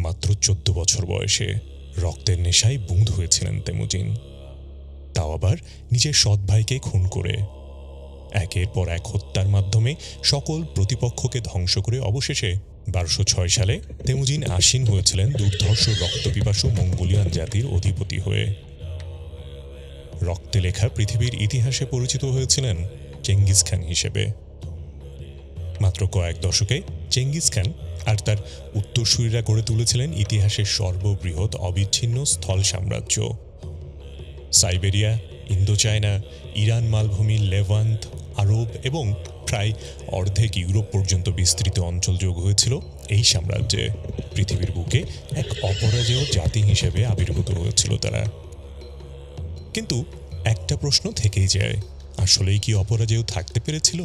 মাত্র ১৪ বছর বয়সে রক্তের নেশায় বুঁদ হয়েছিলেন তেমুজিন, তাও আবার নিজের সৎ ভাইকে খুন করে। একের পর এক হত্যার মাধ্যমে সকল প্রতিপক্ষকে ধ্বংস করে অবশেষে ১২০৬ সালে তেমুজিন আসীন হয়েছিলেন দুর্ধর্ষ রক্তপিপাসু মঙ্গোলিয়ান জাতির অধিপতি হয়ে। রক্তে লেখা পৃথিবীর ইতিহাসে পরিচিত হয়েছিলেন চেঙ্গিস খান হিসেবে। মাত্র কয়েক দশকে চেঙ্গিস খান আর তার উত্তরসূরিরা গড়ে তুলেছিলেন ইতিহাসের সর্ববৃহৎ অবিচ্ছিন্ন স্থল সাম্রাজ্য। সাইবেরিয়া, ইন্দো চায়না, ইরান মালভূমি, লেভান্ট, আরব এবং প্রায় অর্ধেক ইউরোপ পর্যন্ত বিস্তৃত অঞ্চল যোগ হয়েছিল এই সাম্রাজ্যে। পৃথিবীর বুকে এক অপরাজেয় জাতি হিসেবে আবির্ভূত হয়েছিল তারা। কিন্তু একটা প্রশ্ন থেকেই যায়, আসলেই কি অপরাজেয় থাকতে পেরেছিল?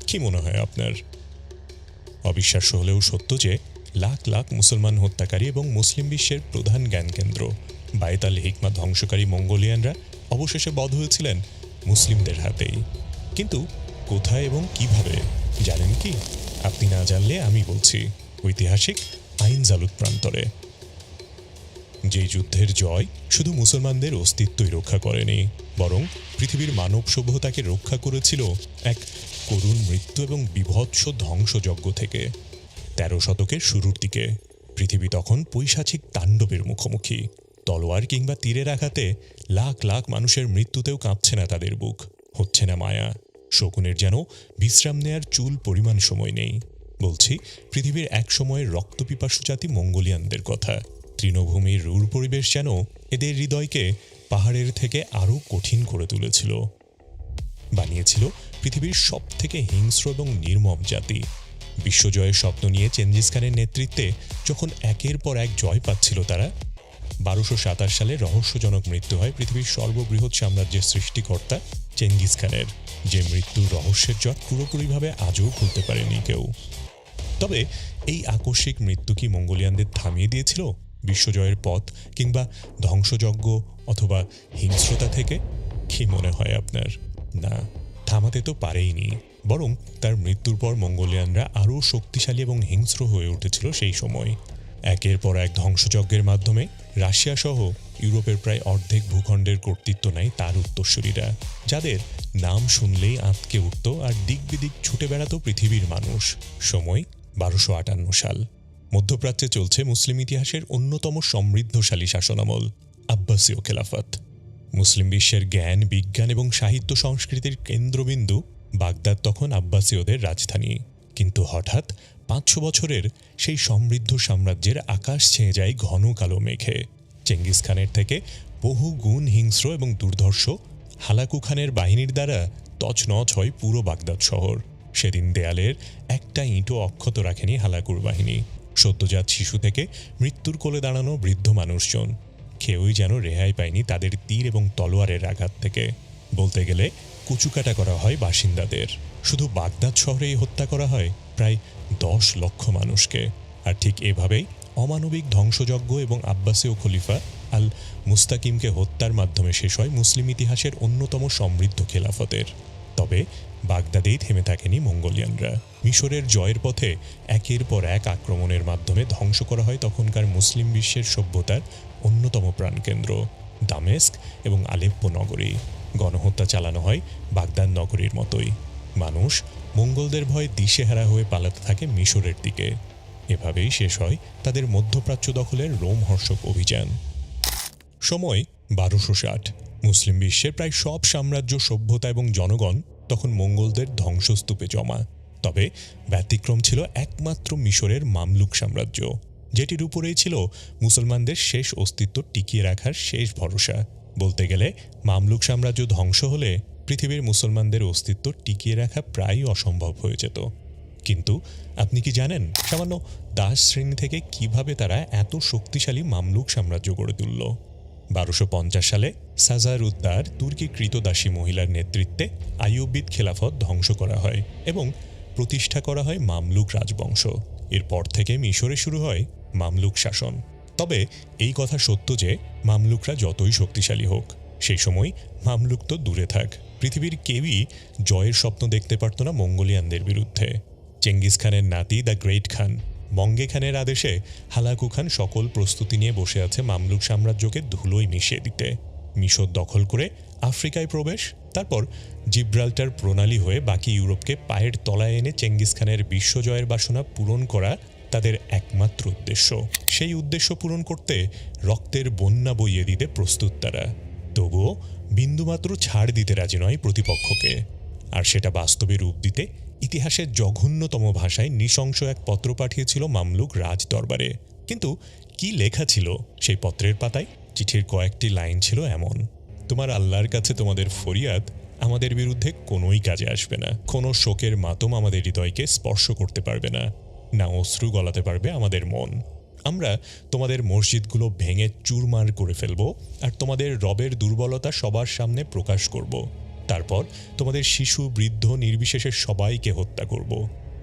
কি মনে হয় আপনার? অবিশ্বাস্য হলেও সত্য যে লাখ লাখ মুসলমান হত্যাকারী এবং মুসলিম বিশ্বের প্রধান জ্ঞানকেন্দ্র বায়ত আল হিকমা ধ্বংসকারী মঙ্গোলিয়ানরা অবশেষে বধ হয়েছিলেন মুসলিমদের হাতেই। কিন্তু কোথায় এবং কিভাবে জানেন কি? আপনি না জানলে আমি বলছি। ঐতিহাসিক আইন জালুত প্রান্তরে যে যুদ্ধের জয় শুধু মুসলমানদের অস্তিত্বই রক্ষা করেনি, বরং পৃথিবীর মানব সভ্যতাকে রক্ষা করেছিল এক করুণ মৃত্যু এবং বিভৎস ধ্বংসযজ্ঞ থেকে। ১৩ শতকের শুরুর দিকে পৃথিবী তখন পৈশাচিক তাণ্ডবের মুখোমুখি। তলোয়ার কিংবা তীরের আঘাতে লাখ লাখ মানুষের মৃত্যুতেও কাঁপছে না তাদের বুক, হচ্ছে না মায়া। শকুনের যেন বিশ্রাম নেয়ার চুল পরিমাণ সময় নেই। বলছি পৃথিবীর এক সময়ের রক্তপিপাসু জাতি মঙ্গোলিয়ানদের কথা। তৃণভূমির রূঢ় পরিবেশ যেন এদের হৃদয়কে পাহাড়ের থেকে আরও কঠিন করে তুলেছিল, বানিয়েছিল পৃথিবীর সব থেকে হিংস্র এবং নির্মম জাতি। বিশ্বজয়ের স্বপ্ন নিয়ে চেঙ্গিস খানের নেতৃত্বে যখন একের পর এক জয় পাচ্ছিল তারা, ১২২৭ সালে রহস্যজনক মৃত্যু হয় পৃথিবীর সর্ববৃহৎ সাম্রাজ্যের সৃষ্টিকর্তা চেঙ্গিস খানের, যে মৃত্যুর রহস্যের জট পুরোপুরিভাবে আজও খুলতে পারেনি কেউ। তবে এই আকস্মিক মৃত্যু কি মঙ্গোলিয়ানদের থামিয়ে দিয়েছিল বিশ্বজয়ের পথ কিংবা ধ্বংসযজ্ঞ অথবা হিংস্রতা থেকে? কি মনে হয় আপনার? না, থামাতে তো পারেইনি, বরং তার মৃত্যুর পর মঙ্গোলিয়ানরা আরও শক্তিশালী এবং হিংস্র হয়ে উঠেছিল। সেই সময় একের পর এক ধ্বংসযজ্ঞের মাধ্যমে রাশিয়া সহ ইউরোপের প্রায় অর্ধেক ভূখণ্ডের কর্তৃত্ব নেয় তার উত্তরসূরিরা, যাদের নাম শুনলেই আঁতকে উঠত আর দিক বিদিক ছুটে বেড়াতো পৃথিবীর মানুষ। সময় ১২৫৮ সাল। মধ্যপ্রাচ্যে চলছে মুসলিম ইতিহাসের অন্যতম সমৃদ্ধশালী শাসনামল, আব্বাসীয় খেলাফত। মুসলিম বিশ্বের জ্ঞান, বিজ্ঞান এবং সাহিত্য সংস্কৃতির কেন্দ্রবিন্দু বাগদাদ তখন আব্বাসীয়দের রাজধানী। কিন্তু হঠাৎ ৫০০ বছরের সেই সমৃদ্ধ সাম্রাজ্যের আকাশ ছেয়ে যায় ঘন কালো মেঘে। চেঙ্গিস খানের থেকে বহু গুণ হিংস্র এবং দুর্ধর্ষ হালাকু খানের বাহিনীর দ্বারা তছনছ হয় পুরো বাগদাদ শহর। সেদিন দেয়ালের একটা ইঁটও অক্ষত রাখেনি হালাকুর বাহিনী। সদ্যজাত শিশু থেকে মৃত্যুর কোলে দাঁড়ানো বৃদ্ধ মানুষজন, কেউই যেন রেহাই পায়নি তাদের তীর এবং তলোয়ারের আঘাত থেকে। বলতে গেলে কুচুকাটা করা হয় বাসিন্দাদের। শুধু বাগদাদ শহরেই হত্যা করা হয় প্রায় ১০ লক্ষ মানুষকে। আর ঠিক এভাবেই অমানবিক ধ্বংসযজ্ঞ এবং আব্বাসীয় খলিফা আল মুস্তাকিমকে হত্যার মাধ্যমে শেষ হয় মুসলিম ইতিহাসের অন্যতম সমৃদ্ধ খেলাফতের। তবে বাগদাদেই থেমে থাকেনি মঙ্গোলিয়ানরা। মিশরের জয়ের পথে একের পর এক আক্রমণের মাধ্যমে ধ্বংস করা হয় তখনকার মুসলিম বিশ্বের সভ্যতার অন্যতম প্রাণকেন্দ্র দামেস্ক এবং আলেপ্পো নগরী। গণহত্যা চালানো হয় বাগদাদ নগরীর মতোই। মানুষ মঙ্গলদের ভয়ে দিশেহারা হয়ে পালাতে থাকে মিশরের দিকে। এভাবেই শেষ হয় তাদের মধ্যপ্রাচ্য দখলের রোমহর্ষক অভিযান। সময় ১২৬০। মুসলিম বিশ্বের প্রায় সব সাম্রাজ্য, সভ্যতা এবং জনগণ তখন মঙ্গলদের ধ্বংসস্তূপে জমা। তবে ব্যতিক্রম ছিল একমাত্র মিশরের মামলুক সাম্রাজ্য, যেটির উপরেই ছিল মুসলমানদের শেষ অস্তিত্ব টিকিয়ে রাখার শেষ ভরসা। বলতে গেলে মামলুক সাম্রাজ্য ধ্বংস হলে পৃথিবীর মুসলমানদের অস্তিত্ব টিকিয়ে রাখা প্রায় অসম্ভব হয়ে যেত। কিন্তু আপনি কি জানেন সামান্য দাস শ্রেণী থেকে কিভাবে তারা এত শক্তিশালী মামলুক সাম্রাজ্য গড়ে তুলল? ১২৫০ সালে সাজার উদ্দার তুর্কি কৃতদাসী মহিলার নেতৃত্বে আইয়ুবিদ খেলাফত ধ্বংস করা হয় এবং প্রতিষ্ঠা করা হয় মামলুক রাজবংশ। এরপর থেকে মিশরে শুরু হয় মামলুক শাসন। তবে এই কথা সত্য যে মামলুকরা যতই শক্তিশালী হোক, সেই সময় মামলুক তো দূরে থাক, পৃথিবীর কেউই জয়ের স্বপ্ন দেখতে পারত না মঙ্গোলিয়ানদের বিরুদ্ধে। চেঙ্গিস খানের নাতি দ্য গ্রেট খান মঙ্গে খানের আদেশে হালাকু খান সকল প্রস্তুতি নিয়ে বসে আছে মামলুক সাম্রাজ্যকে ধুলোয় মিশিয়ে দিতে। মিশর দখল করে আফ্রিকায় প্রবেশ, তারপর জিব্রাল্টার প্রণালী হয়ে বাকি ইউরোপকে পায়ের তলায় এনে চেঙ্গিস খানের বিশ্বজয়ের বাসনা পূরণ করা তাদের একমাত্র উদ্দেশ্য। সেই উদ্দেশ্য পূরণ করতে রক্তের বন্যা বইয়ে দিতে প্রস্তুত তারা। তবুও বিন্দুমাত্র ছাড় দিতে রাজি নয় প্রতিপক্ষকে। আর সেটা বাস্তবে রূপ দিতে ইতিহাসের জঘন্যতম ভাষায় নৃশংস এক পত্র পাঠিয়েছিল মামলুক রাজ দরবারে। কিন্তু কি লেখা ছিল সেই পত্রের পাতায়? চিঠির কয়েকটি লাইন ছিল এমন: তোমার আল্লাহর কাছে তোমাদের ফরিয়াদ আমাদের বিরুদ্ধে কোনোই কাজে আসবে না। কোনো শোকের মাতম আমাদের হৃদয়কে স্পর্শ করতে পারবে না, না অশ্রু গলাতে পারবে আমাদের মন। আমরা তোমাদের মসজিদগুলো ভেঙে চুরমার করে ফেলব, আর তোমাদের রবের দুর্বলতা সবার সামনে প্রকাশ করব। তারপর তোমাদের শিশু বৃদ্ধ নির্বিশেষে সবাইকে হত্যা করব।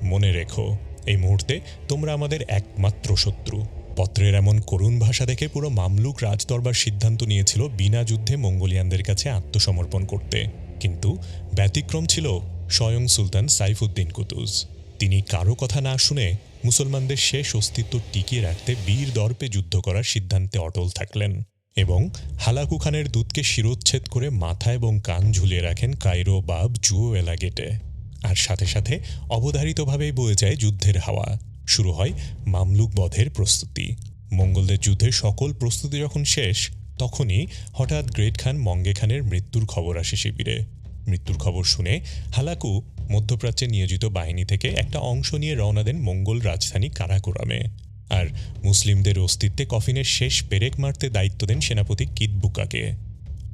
মনে রেখো, এই মুহূর্তে তোমরা আমাদের একমাত্র শত্রু। পত্রের এমন করুণ ভাষা দেখে পুরো মামলুক রাজদরবার সিদ্ধান্ত নিয়েছিল বিনা যুদ্ধে মঙ্গোলিয়ানদের কাছে আত্মসমর্পণ করতে। কিন্তু ব্যতিক্রম ছিল স্বয়ং সুলতান সাইফুদ্দিন কুতুজ। তিনি কারো কথা না শুনে মুসলমানদের শেষ অস্তিত্ব টিকিয়ে রাখতে বীর দর্পে যুদ্ধ করার সিদ্ধান্তে অটল থাকলেন এবং হালাকু খানের দূতকে শিরোচ্ছেদ করে মাথা এবং কান ঝুলিয়ে রাখেন কায়রো বাব জুয়েলা গেটে। আর সাথে সাথে অবধারিতভাবেই বয়ে যায় যুদ্ধের হাওয়া। শুরু হয় মামলুক বধের প্রস্তুতি। মঙ্গলদের যুদ্ধের সকল প্রস্তুতি যখন শেষ, তখনই হঠাৎ গ্রেট খান মঙ্গে খানের মৃত্যুর খবর আসে শিবিরে। মৃত্যুর খবর শুনে হালাকু মধ্যপ্রাচ্যে নিয়োজিত বাহিনী থেকে একটা অংশ নিয়ে রওনা দেন মঙ্গল রাজধানী কারাকোরামে। আর মুসলিমদের অস্তিত্বে কফিনের শেষ পেরেক মারতে দায়িত্ব দেন সেনাপতি কিতবুকাকে।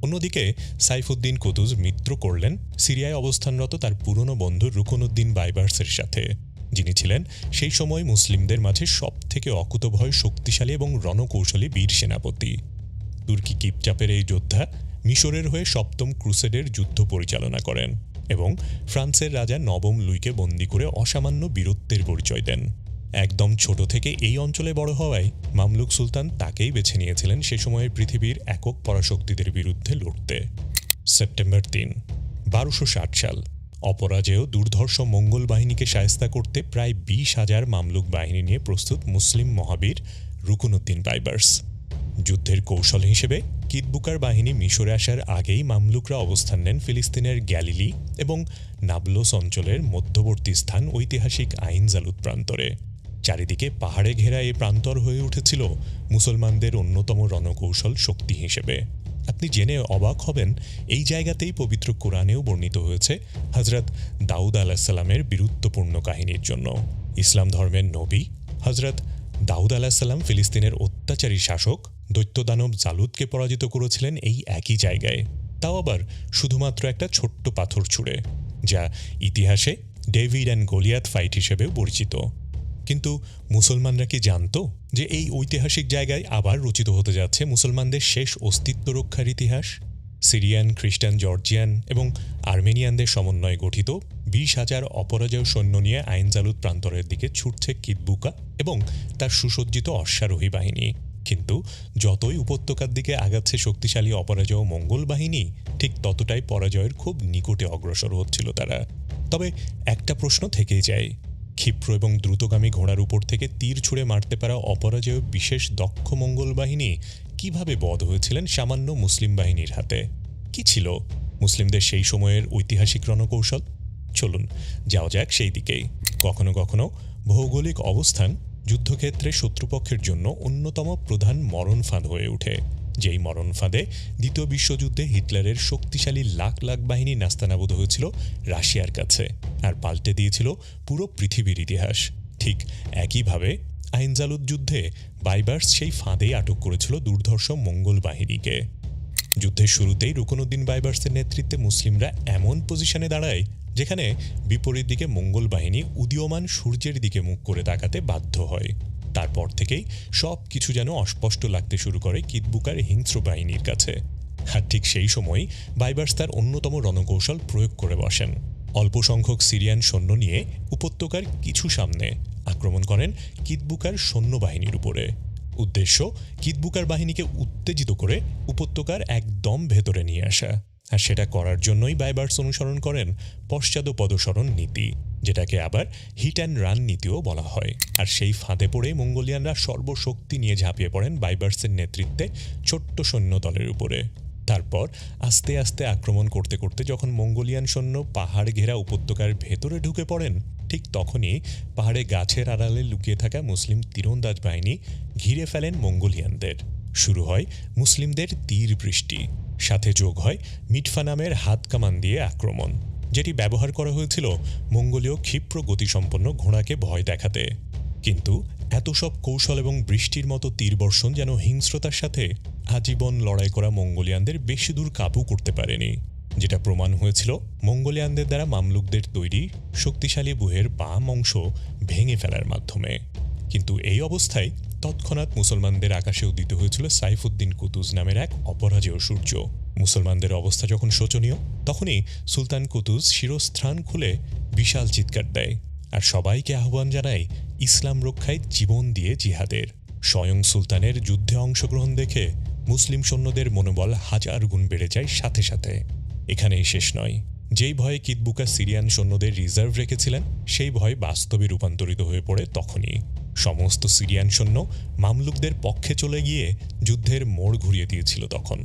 অন্যদিকে সাইফুদ্দিন কুতুজ মিত্র করলেন সিরিয়ায় অবস্থানরত তার পুরনো বন্ধু রুকনুদ্দিন বাইবার্সের সাথে, যিনি ছিলেন সেই সময় মুসলিমদের মাঝে সবথেকে অকুতভয় শক্তিশালী এবং রণকৌশলী বীর সেনাপতি। তুর্কি কিপচাপের এই যোদ্ধা মিশরের হয়ে সপ্তম ক্রুসেডের যুদ্ধ পরিচালনা করেন এবং ফ্রান্সের রাজা নবম লুইকে বন্দী করে অসামান্য বীরত্বের পরিচয় দেন। একদম ছোট থেকে এই অঞ্চলে বড় হওয়ায় মামলুক সুলতান তাকেই বেছে নিয়েছিলেন সে সময়ের পৃথিবীর একক পরাশক্তিদের বিরুদ্ধে লড়তে। সেপ্টেম্বর ৩, ১২৬০ সাল। অপরাজেয় দুর্ধর্ষ মঙ্গল বাহিনীকে শায়েস্তা করতে প্রায় ২০,০০০ মামলুক বাহিনী নিয়ে প্রস্তুত মুসলিম মহাবীর রুকনুদ্দিন বাইবার্স। যুদ্ধের কৌশল হিসেবে কিতবুকার বাহিনী মিশরে আসার আগেই মামলুকরা অবস্থান নেন ফিলিস্তিনের গ্যালিলি এবং নাবলস অঞ্চলের মধ্যবর্তী স্থান ঐতিহাসিক আইন জালুদ প্রান্তরে। চারিদিকে পাহাড়ে ঘেরা এই প্রান্তর হয়ে উঠেছিল মুসলমানদের অন্যতম রণকৌশল শক্তি হিসেবে। আপনি জেনে অবাক হবেন, এই জায়গাতেই পবিত্র কোরআনেও বর্ণিত হয়েছে হজরত দাউদ আলাহিসাল্লামের বীরত্বপূর্ণ কাহিনীর জন্য। ইসলাম ধর্মের নবী হজরত দাউদ আলাহিসাল্লাম ফিলিস্তিনের অত্যাচারী শাসক দৈত্যদানব জালুদকে পরাজিত করেছিলেন এই একই জায়গায়, তাও আবার শুধুমাত্র একটা ছোট্ট পাথর ছুঁড়ে, যা ইতিহাসে ডেভিড অ্যান্ড গোলিয়াত ফাইট হিসেবেও পরিচিত। কিন্তু মুসলমানরা কি জানত যে এই ঐতিহাসিক জায়গায় আবার রচিত হতে যাচ্ছে মুসলমানদের শেষ অস্তিত্ব রক্ষার ইতিহাস? সিরিয়ান, খ্রিস্টান, জর্জিয়ান এবং আর্মেনিয়ানদের সমন্বয়ে গঠিত ২০,০০০ অপরাজেয় সৈন্য নিয়ে আইন জালুদ প্রান্তরের দিকে ছুটছে কিতবুকা এবং তার সুসজ্জিত অশ্বারোহী বাহিনী। কিন্তু যতই উপত্যকার দিকে আগাচ্ছে শক্তিশালী অপরাজেয় মঙ্গল বাহিনী, ঠিক ততটাই পরাজয়ের খুব নিকটে অগ্রসর হচ্ছিল তারা। তবে একটা প্রশ্ন থেকেই যায়, ক্ষিপ্র এবং দ্রুতগামী ঘোড়ার উপর থেকে তীর ছুঁড়ে মারতে পারা অপরাজেয় বিশেষ দক্ষ মঙ্গল বাহিনী কিভাবে বধ হয়েছিলেন সামান্য মুসলিম বাহিনীর হাতে? কি ছিল মুসলিমদের সেই সময়ের ঐতিহাসিক রণকৌশল? চলুন যাওয়া যাক সেই দিকেই। কখনো কখনো ভৌগোলিক অবস্থান যুদ্ধক্ষেত্রে শত্রুপক্ষের জন্য অন্যতম প্রধান মরণ ফাঁদ হয়ে ওঠে, যেই মরণ ফাঁদে দ্বিতীয় বিশ্বযুদ্ধে হিটলারের শক্তিশালী লাখ লাখ বাহিনী নাস্তানাবুদ হয়েছিল রাশিয়ার কাছে আর পাল্টে দিয়েছিল পুরো পৃথিবীর ইতিহাস। ঠিক একইভাবে আইন জালুদ যুদ্ধে বাইবার্স সেই ফাঁদেই আটক করেছিল দুর্ধর্ষ মঙ্গল বাহিনীকে। যুদ্ধের শুরুতেই রুকনুদ্দিন বাইবার্সের নেতৃত্বে মুসলিমরা এমন পজিশনে দাঁড়ায় যেখানে বিপরীত দিকে মঙ্গল বাহিনী উদীয়মান সূর্যের দিকে মুখ করে তাকাতে বাধ্য হয়। তারপর থেকেই সব কিছু যেন অস্পষ্ট লাগতে শুরু করে কিতবুকার হিংস্র বাহিনীর কাছে। আর ঠিক সেই সময় বাইবার্স তার অন্যতম রণকৌশল প্রয়োগ করে বসেন। অল্প সংখ্যক সিরিয়ান সৈন্য নিয়ে উপত্যকার কিছু সামনে আক্রমণ করেন কিতবুকার সৈন্যবাহিনীর উপরে। উদ্দেশ্য কিতবুকার বাহিনীকে উত্তেজিত করে উপত্যকার একদম ভেতরে নিয়ে আসা। আর সেটা করার জন্যই বাইবার্স অনুসরণ করেন পশ্চাদপদসরণ নীতি। যেটাকে আবার হিট অ্যান্ড রান নীতিও বলা হয়। আর সেই ফাঁদে পড়ে মঙ্গোলিয়ানরা সর্বশক্তি নিয়ে ঝাঁপিয়ে পড়েন বাইবার্সের নেতৃত্বে ছোট্ট সৈন্য দলের উপরে। তারপর আস্তে আস্তে আক্রমণ করতে করতে যখন মঙ্গোলিয়ান সৈন্য পাহাড় ঘেরা উপত্যকার ভেতরে ঢুকে পড়েন, ঠিক তখনই পাহাড়ে গাছের আড়ালে লুকিয়ে থাকা মুসলিম তীরন্দাজ বাহিনী ঘিরে ফেলেন মঙ্গোলিয়ানদের। শুরু হয় মুসলিমদের তীর বৃষ্টি, সাথে যোগ হয় মিটফা নামের হাত কামান দিয়ে আক্রমণ, যেটি ব্যবহার করা হয়েছিল মঙ্গোলীয় ক্ষিপ্র গতিসম্পন্ন ঘোড়াকে ভয় দেখাতে। কিন্তু এত সব কৌশল এবং বৃষ্টির মতো তীরবর্ষণ যেন হিংস্রতার সাথে আজীবন লড়াই করা মঙ্গোলিয়ানদের বেশি দূর কাবু করতে পারেনি, যেটা প্রমাণ হয়েছিল মঙ্গোলিয়ানদের দ্বারা মামলুকদের তৈরি শক্তিশালী বুহের বাম অংশ ভেঙে ফেলার মাধ্যমে। কিন্তু এই অবস্থায় তৎক্ষণাৎ মুসলমানদের আকাশে উদিত হয়েছিল সাইফুদ্দিন কুতুজ নামের এক অপরাজেয় সূর্য। মুসলমানদের অবস্থা যখন শোচনীয়, তখনই সুলতান কুতুজ শিরস্ত্রাণ খুলে বিশাল চিৎকার দেয় আর সবাইকে আহ্বান জানায় ইসলাম রক্ষায় জীবন দিয়ে জিহাদের। স্বয়ং সুলতানের যুদ্ধে অংশগ্রহণ দেখে মুসলিম সৈন্যদের মনোবল হাজার গুণ বেড়ে যায় সাথে সাথে। এখানেই শেষ নয়, যেই ভয়ে কিতবুকা সিরিয়ান সৈন্যদের রিজার্ভ রেখেছিলেন সেই ভয় বাস্তবে রূপান্তরিত হয়ে পড়ে তখনই। সমস্ত সিরিয়ান সৈন্য মামলুকদের পক্ষে চলে গিয়ে যুদ্ধের মোড় ঘুরিয়ে দিয়েছিল তখন।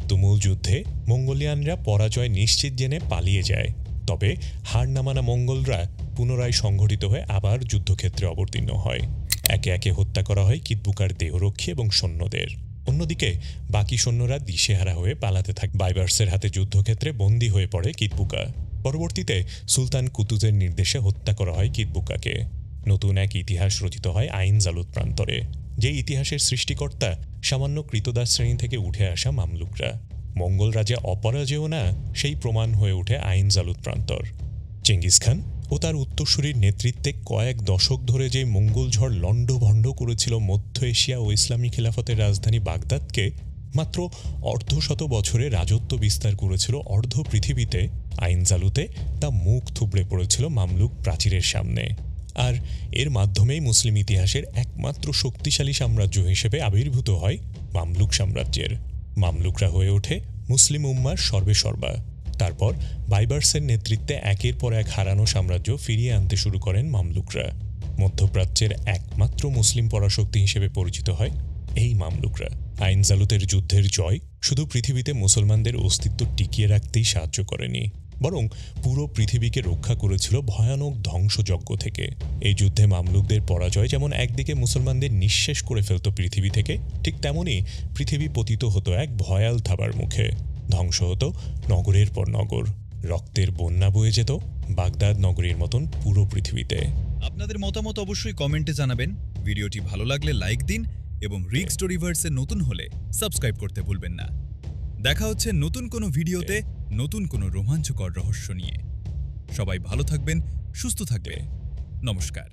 তুমুল যুদ্ধে মঙ্গোলিয়ানরা পরাজয় নিশ্চিত জেনে পালিয়ে যায়, তবে হার না মানা মঙ্গলরা পুনরায় সংঘটিত হয়ে আবার যুদ্ধক্ষেত্রে অবতীর্ণ হয়। একে একে হত্যা করা হয় কিতবুকার দেহরক্ষী এবং সৈন্যদের। অন্যদিকে বাকি সৈন্যরা দিশেহারা হয়ে পালাতে থাকে। বাইবার্সের হাতে যুদ্ধক্ষেত্রে বন্দী হয়ে পড়ে কিতবুকা। পরবর্তীতে সুলতান কুতুজের নির্দেশে হত্যা করা হয় কিতবুকাকে। নতুন এক ইতিহাস রচিত হয় আইন জালুত প্রান্তরে, যে ইতিহাসের সৃষ্টিকর্তা সামান্য কৃতদাস শ্রেণী থেকে উঠে আসা মামলুকরা। মঙ্গল রাজা অপরাজেয় না, সেই প্রমাণ হয়ে ওঠে আইন জালুত প্রান্তর। চেঙ্গিস খান ও তার উত্তরসূরির নেতৃত্বে কয়েক দশক ধরে যে মঙ্গল ঝড় লণ্ডভণ্ড করেছিল মধ্য এশিয়া ও ইসলামী খিলাফতের রাজধানী বাগদাদকে, মাত্র অর্ধশত বছরে রাজত্ব বিস্তার করেছিল অর্ধ পৃথিবীতে। আইন জালুতে তা মুখ থুবড়ে পড়েছিল মামলুক প্রাচীরের সামনে। আর এর মাধ্যমেই মুসলিম ইতিহাসের একমাত্র শক্তিশালী সাম্রাজ্য হিসেবে আবির্ভূত হয় মামলুক সাম্রাজ্যের। মামলুকরা হয়ে ওঠে মুসলিম উম্মার সর্বেসর্বা। তারপর বাইবার্সের নেতৃত্বে একের পর এক হারানো সাম্রাজ্য ফিরিয়ে আনতে শুরু করেন মামলুকরা। মধ্যপ্রাচ্যের একমাত্র মুসলিম পরাশক্তি হিসেবে পরিচিত হয় এই মামলুকরা। আইন জালুতের যুদ্ধের জয় শুধু পৃথিবীতে মুসলমানদের অস্তিত্ব টিকিয়ে রাখতেই সাহায্য করেনি, বরং পুরো পৃথিবীকে রক্ষা করেছিল ভয়ানক ধ্বংসযজ্ঞ থেকে। এই যুদ্ধে মামলুকদের পরাজয় যেমন একদিকে মুসলমানদের নিঃশেষ করে ফেলত পৃথিবী থেকে, ঠিক তেমনই পৃথিবী পতিত হতো এক ভয়াল থাবার মুখে। ধ্বংস হতো নগরের পর নগর, রক্তের বন্যা বয়ে যেত বাগদাদ নগরীর মতন পুরো পৃথিবীতে। আপনাদের মতামত অবশ্যই কমেন্টে জানাবেন। ভিডিওটি ভালো লাগলে লাইক দিন এবং রিক স্টোরিভার্সে নতুন হলে সাবস্ক্রাইব করতে ভুলবেন না। দেখা হচ্ছে নতুন কোনো ভিডিওতে নতুন কোনো রোমাঞ্চকর রহস্য নিয়ে। সবাই ভালো থাকবেন, সুস্থ থাকবেন। নমস্কার।